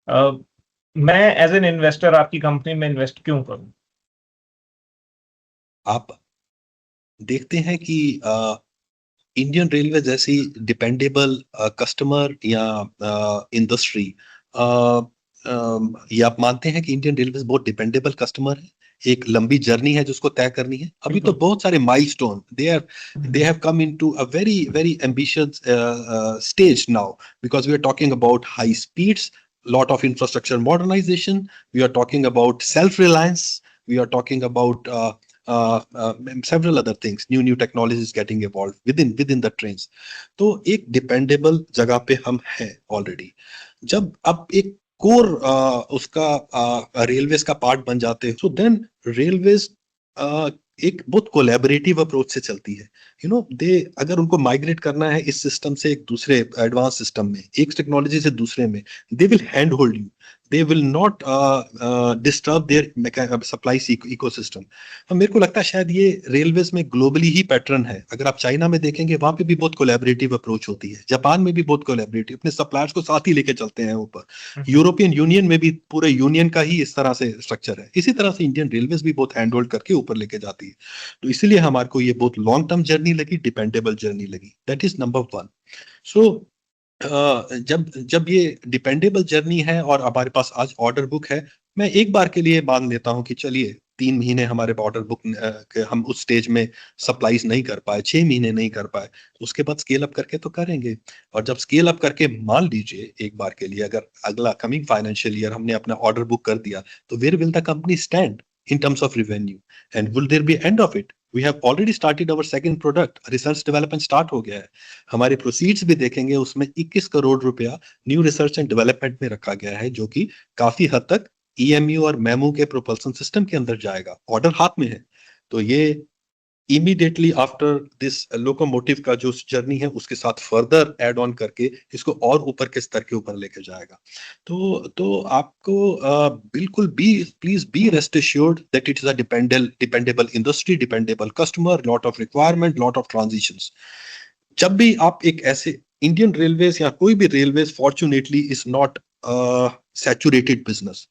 अ, मैं as an investor आपकी company में इन्वेस्ट क्यों करूँ? आप देखते हैं कि इंडियन रेलवे जैसी डिपेंडेबल कस्टमर या इंडस्ट्री, ये आप मानते हैं कि इंडियन रेलवे बहुत डिपेंडेबल कस्टमर है? एक लंबी जर्नी है जिसको तय करनी है। अभी तो बिल्कुल। बहुत सारे milestone they have come into a very very ambitious stage now, because we are talking about high speeds, lot of infrastructure modernization, we are talking about self reliance, we are talking about several other things, new technologies getting evolved within the trains. तो एक dependable जगह पे हम हैं already. जब आप एक core उसका रेलवेज का पार्ट बन जाते हैं, सो देन रेलवेज एक बहुत कोलैबोरेटिव अप्रोच से चलती है। दे अगर उनको माइग्रेट करना है इस सिस्टम से एक दूसरे एडवांस सिस्टम में, एक टेक्नोलॉजी से दूसरे में, they will hand hold you, they will not disturb their supply ecosystem. मेरे को लगता है शायद ये रेलवेज में ग्लोबली ही पैटर्न है। अगर आप चाइना में देखेंगे वहां पे भी बहुत कोलैबोरेटिव अप्रोच होती है, जापान में भी बहुत कोलैबोरेटिव, अपने सप्लायर्स को साथ ही लेके चलते हैं ऊपर। हुँ, हुँ। यूरोपियन यूनियन में भी पूरे यूनियन का ही इस तरह से स्ट्रक्चर है। इसी तरह से इंडियन रेलवेज भी बहुत हैंड होल्ड करके ऊपर लेके जाती है। तो इसीलिए हमारे को ये बहुत लॉन्ग टर्म जर्नी लगी, डिपेंडेबल जर्नी लगी। That is number one. So जब जब ये डिपेंडेबल जर्नी है और हमारे पास आज ऑर्डर बुक है, मैं एक बार के लिए मान लेता हूँ कि चलिए 3 महीने हमारे ऑर्डर बुक हम उस स्टेज में सप्लाईज नहीं कर पाए, 6 महीने नहीं कर पाए, तो उसके बाद स्केल अप करके तो करेंगे। और जब स्केल अप करके मान लीजिए एक बार के लिए अगर अगला कमिंग फाइनेंशियल ईयर हमने अपना ऑर्डर बुक कर दिया, तो where will the company stand in terms of revenue, and will there be end of it? We have already started our second product, research development start हो गया है। हमारे proceeds भी देखेंगे, उसमें 21 करोड़ रुपया न्यू रिसर्च एंड डेवलपमेंट में रखा गया है, जो कि काफी हद तक ईएमयू और मेमू के प्रोपल्सन सिस्टम के अंदर जाएगा। ऑर्डर हाथ में है। तो ये इमीडिएटली आफ्टर दिस लोकोमोटिव का जो जर्नी है उसके साथ फर्दर एड ऑन करके इसको और ऊपर के स्तर के ऊपर लेके जाएगा। तो आपको बिल्कुल be please be rest assured that it is a dependable industry, dependable customer, lot of requirement, lot of transitions. जब भी आप एक ऐसे इंडियन रेलवेज या कोई भी railways fortunately is not saturated business,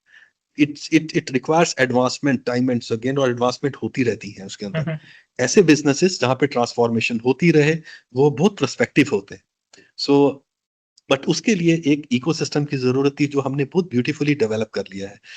it requires advancement time and again, और advancement होती रहती है उसके हुँ, अंदर। हुँ। ऐसे बिजनेसेस जहां पे ट्रांसफॉर्मेशन होती रहे, वो बहुत प्रोस्पेक्टिव होते हैं। सो बट उसके लिए एक इकोसिस्टम की जरूरत थी, जो हमने बहुत ब्यूटीफुली डेवलप कर लिया है।